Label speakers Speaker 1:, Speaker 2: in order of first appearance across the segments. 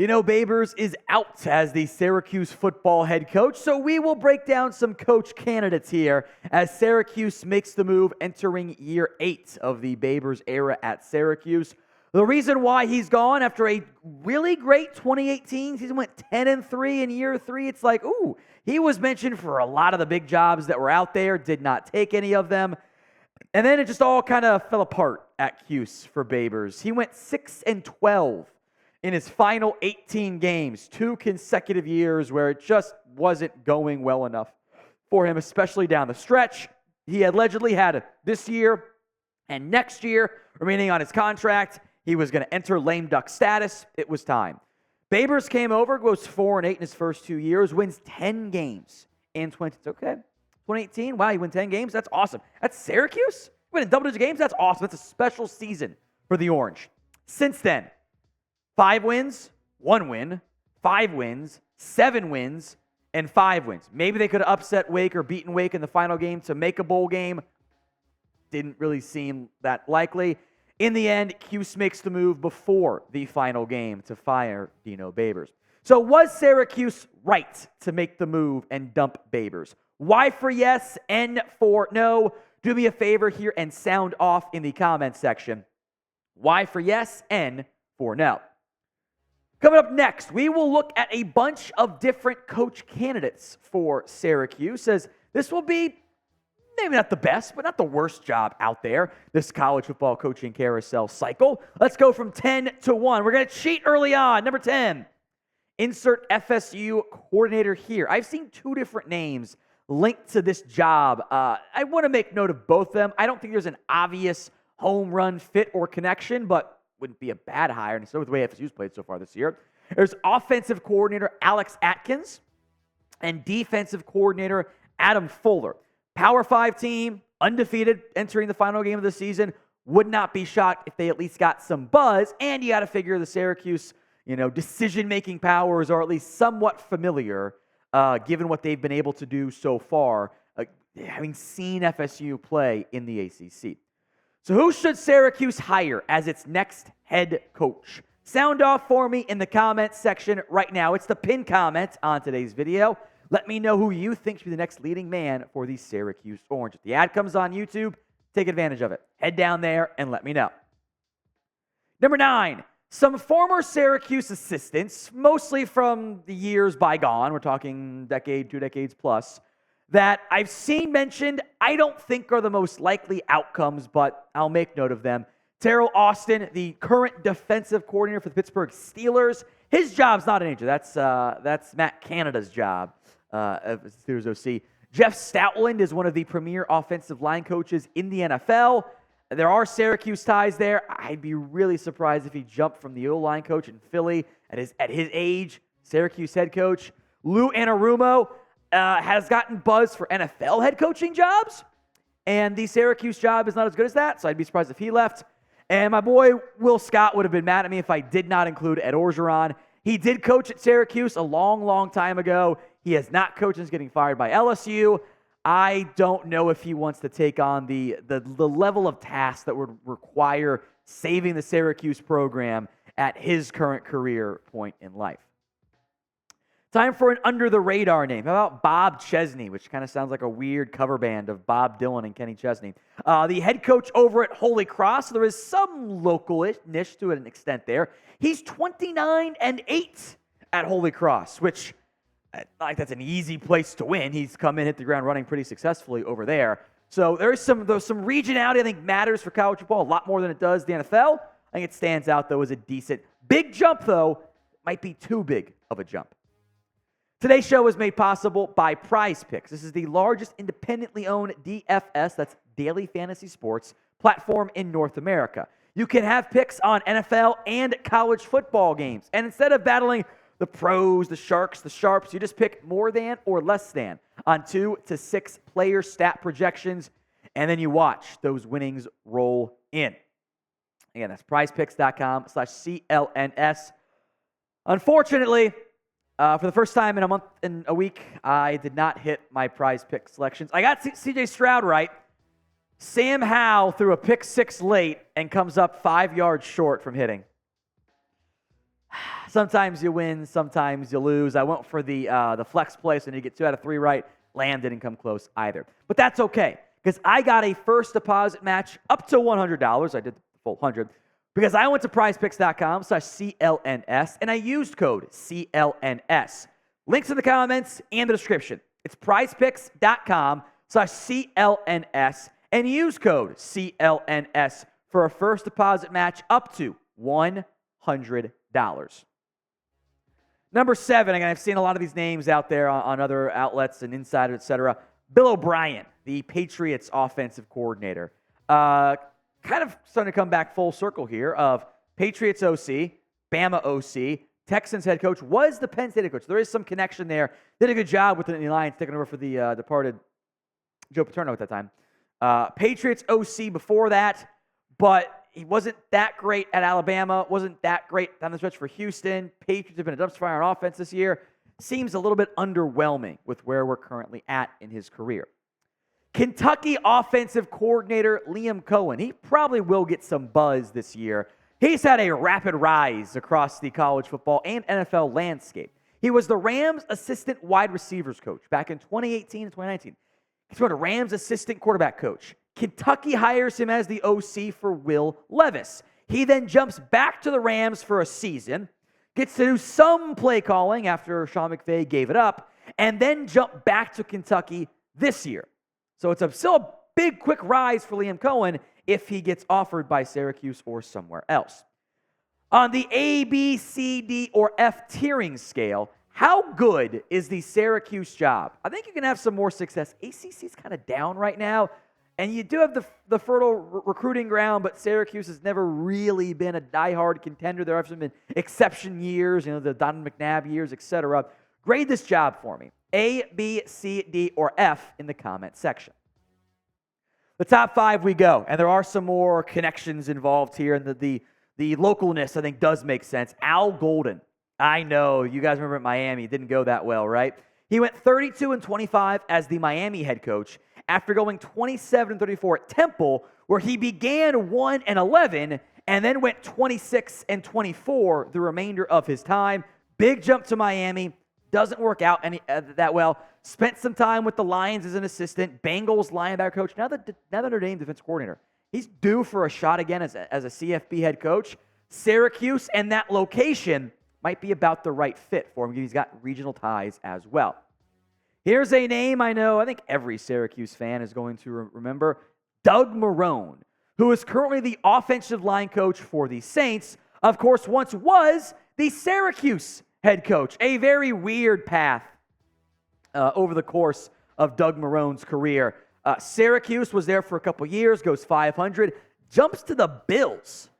Speaker 1: Dino Babers is out as the Syracuse football head coach, so we will break down some coach candidates here as Syracuse makes the move entering year 8 of the Babers era at Syracuse. The reason why he's gone after a really great 2018 season, went 10-3 in year 3, it's like, ooh, he was mentioned for a lot of the big jobs that were out there, did not take any of them. And then it just all kind of fell apart at Cuse for Babers. He went 6-12 in his final 18 games, 2 consecutive years where it just wasn't going well enough for him, especially down the stretch. He allegedly had this year and next year remaining on his contract. He was going to enter lame duck status. It was time. Babers came over, goes 4-8 in his first 2 years, wins 10 games in 2018. Wow, he won 10 games? That's awesome. That's Syracuse? Winning double-digit games? That's awesome. That's a special season for the Orange. Since then, 5 wins, 1 win, 5 wins, 7 wins, and 5 wins. Maybe they could have upset Wake or beaten Wake in the final game to make a bowl game. Didn't really seem that likely. In the end, Cuse makes the move before the final game to fire Dino Babers. So was Syracuse right to make the move and dump Babers? Y for yes, N for no. Do me a favor here and sound off in the comments section. Y for yes, N for no. Coming up next, we will look at a bunch of different coach candidates for Syracuse, as this will be maybe not the best, but not the worst job out there, this college football coaching carousel cycle. Let's go from 10 to 1. We're going to cheat early on. Number 10, insert FSU coordinator here. I've seen 2 different names linked to this job. I want to make note of both of them. I don't think there's an obvious home run fit or connection, but wouldn't be a bad hire, and so with the way FSU's played so far this year. There's offensive coordinator Alex Atkins and defensive coordinator Adam Fuller. Power 5 team, undefeated, entering the final game of the season. Would not be shocked if they at least got some buzz, and you got to figure the Syracuse, decision-making powers are at least somewhat familiar, given what they've been able to do so far, having seen FSU play in the ACC. So who should Syracuse hire as its next head coach? Sound off for me in the comments section right now. It's the pinned comment on today's video. Let me know who you think should be the next leading man for the Syracuse Orange. If the ad comes on YouTube, take advantage of it. Head down there and let me know. Number 9, some former Syracuse assistants, mostly from the years bygone, we're talking decade, 2 decades plus, that I've seen mentioned, I don't think are the most likely outcomes, but I'll make note of them. Teryl Austin, the current defensive coordinator for the Pittsburgh Steelers. His job's not in danger. That's Matt Canada's job of Steelers OC. Jeff Stoutland is one of the premier offensive line coaches in the NFL. There are Syracuse ties there. I'd be really surprised if he jumped from the O-line coach in Philly at his age. Syracuse head coach Lou Anarumo has gotten buzz for NFL head coaching jobs, and the Syracuse job is not as good as that, so I'd be surprised if he left. And my boy Will Scott would have been mad at me if I did not include Ed Oregeron. He did coach at Syracuse a long, long time ago. He has not coached since getting fired by LSU. I don't know if he wants to take on the level of task that would require saving the Syracuse program at his current career point in life. Time for an under-the-radar name. How about Bob Chesney, which kind of sounds like a weird cover band of Bob Dylan and Kenny Chesney. The head coach over at Holy Cross. So there is some local-ish to an extent there. He's 29-8 at Holy Cross, which like that's an easy place to win. He's come in, hit the ground running pretty successfully over there. So there's some regionality I think matters for college football a lot more than it does the NFL. I think it stands out, though, as a decent. Big jump, though, might be too big of a jump. Today's show is made possible by PrizePicks. This is the largest independently owned DFS, that's daily fantasy sports, platform in North America. You can have picks on NFL and college football games. And instead of battling the pros, the sharks, the sharps, you just pick more than or less than on 2 to 6 player stat projections, and then you watch those winnings roll in. Again, that's prizepicks.com/CLNS. Unfortunately, for the first time in a month and a week, I did not hit my PrizePicks selections. I got C.J. Stroud right. Sam Howell threw a pick 6 late and comes up 5 yards short from hitting. Sometimes you win, sometimes you lose. I went for the flex play, so I need to get 2 out of 3 right. Lamb didn't come close either. But that's okay, because I got a first deposit match up to $100. I did the full 100 because I went to PrizePicks.com/CLNS, and I used code CLNS. Links in the comments and the description. It's PrizePicks.com/CLNS, and use code CLNS for a first deposit match up to $100. Number 7, again, I've seen a lot of these names out there on other outlets and Insider, etc. Bill O'Brien, the Patriots offensive coordinator. Kind of starting to come back full circle here of Patriots OC, Bama OC, Texans head coach, was the Penn State head coach. There is some connection there. Did a good job with the Lions, taking over for the departed Joe Paterno at that time. Patriots OC before that, but he wasn't that great at Alabama, wasn't that great down the stretch for Houston. Patriots have been a dumpster fire on offense this year. Seems a little bit underwhelming with where we're currently at in his career. Kentucky offensive coordinator Liam Cohen. He probably will get some buzz this year. He's had a rapid rise across the college football and NFL landscape. He was the Rams assistant wide receivers coach back in 2018 and 2019. He's been a Rams assistant quarterback coach. Kentucky hires him as the OC for Will Levis. He then jumps back to the Rams for a season, gets to do some play calling after Sean McVay gave it up, and then jump back to Kentucky this year. So it's still a big, quick rise for Liam Cohen if he gets offered by Syracuse or somewhere else. On the A, B, C, D, or F tiering scale, how good is the Syracuse job? I think you can have some more success. ACC is kind of down right now. And you do have the fertile recruiting ground, but Syracuse has never really been a diehard contender. There have been exception years, the Donovan McNabb years, etc. Grade this job for me. A, B, C, D, or F in the comment section. The top 5 we go, and there are some more connections involved here, and the localness, I think, does make sense. Al Golden. I know, you guys remember at Miami, it didn't go that well, right? He went 32-25 as the Miami head coach after going 27-34 at Temple, where he began 1-11 and then went 26-24 the remainder of his time. Big jump to Miami. Doesn't work out that well. Spent some time with the Lions as an assistant. Bengals linebacker coach. Now the Notre Dame defense coordinator. He's due for a shot again as a CFB head coach. Syracuse and that location might be about the right fit for him. He's got regional ties as well. Here's a name I think every Syracuse fan is going to remember. Doug Marrone, who is currently the offensive line coach for the Saints. Of course, once was the Syracuse head coach. A very weird path over the course of Doug Marrone's career. Syracuse was there for a couple years, goes 500, jumps to the Bills,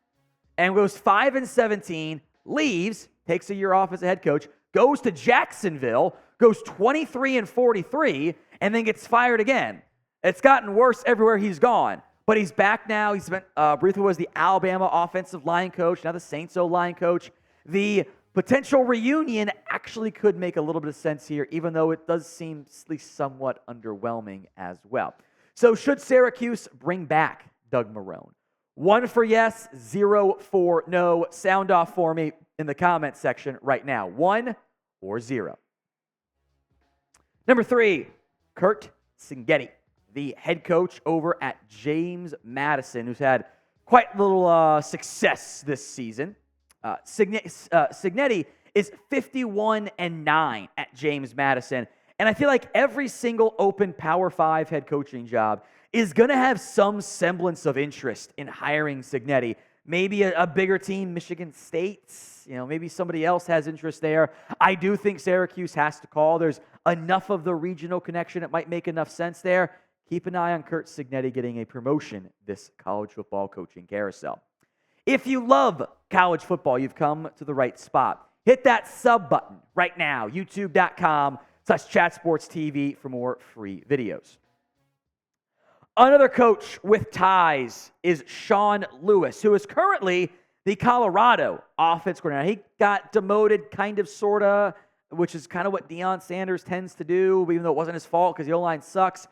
Speaker 1: and goes 5-17, leaves, takes a year off as a head coach, goes to Jacksonville, goes 23-43, and then gets fired again. It's gotten worse everywhere he's gone, but he's back now. He's been briefly was the Alabama offensive line coach, now the Saints O-line coach. The potential reunion actually could make a little bit of sense here, even though it does seem at least somewhat underwhelming as well. So should Syracuse bring back Doug Marrone? 1 for yes, 0 for no. Sound off for me in the comment section right now. 1 or 0. Number 3, Curt Cignetti, the head coach over at James Madison, who's had quite little success this season. Cignetti is 51-9 at James Madison, and I feel like every single open Power 5 head coaching job is going to have some semblance of interest in hiring Cignetti. Maybe a bigger team, Michigan State, maybe somebody else has interest there. I do think Syracuse has to call. There's enough of the regional connection. It might make enough sense there. Keep an eye on Curt Cignetti getting a promotion this college football coaching carousel. If you love college football, you've come to the right spot. Hit that sub button right now, youtube.com/chatsportstv for more free videos. Another coach with ties is Sean Lewis, who is currently the Colorado offense coordinator. He got demoted kind of, sort of, which is kind of what Deion Sanders tends to do, even though it wasn't his fault because the O-line sucks.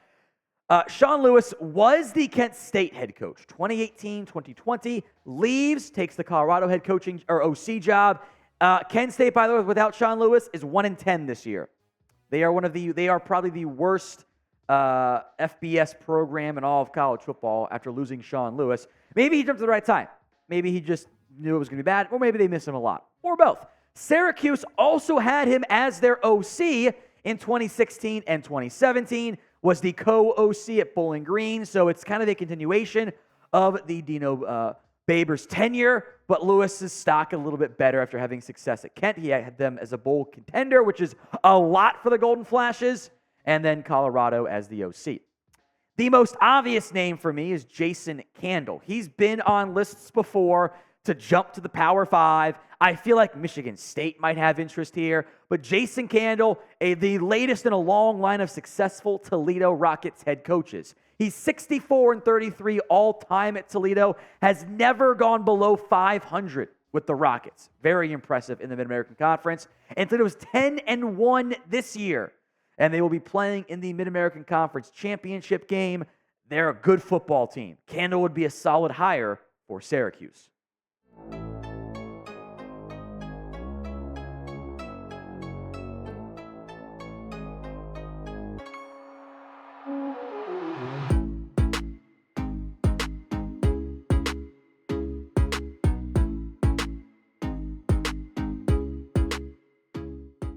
Speaker 1: Sean Lewis was the Kent State head coach, 2018-2020, leaves, takes the Colorado head coaching or OC job, Kent State, by the way, without Sean Lewis, is 1-10 this year. They are probably the worst FBS program in all of college football after losing Sean Lewis. Maybe he jumped at the right time. Maybe he just knew it was going to be bad, or maybe they miss him a lot, or both. Syracuse also had him as their OC in 2016 and 2017, was the co-OC at Bowling Green, so it's kind of a continuation of the Dino Babers' tenure, but Lewis's stock a little bit better after having success at Kent. He had them as a bowl contender, which is a lot for the Golden Flashes, and then Colorado as the OC. The most obvious name for me is Jason Candle. He's been on lists before to jump to the Power 5. I feel like Michigan State might have interest here, but Jason Candle, the latest in a long line of successful Toledo Rockets head coaches. He's 64-33 all-time at Toledo, has never gone below 500 with the Rockets. Very impressive in the Mid-American Conference. And Toledo's 10-1 this year, and they will be playing in the Mid-American Conference championship game. They're a good football team. Candle would be a solid hire for Syracuse.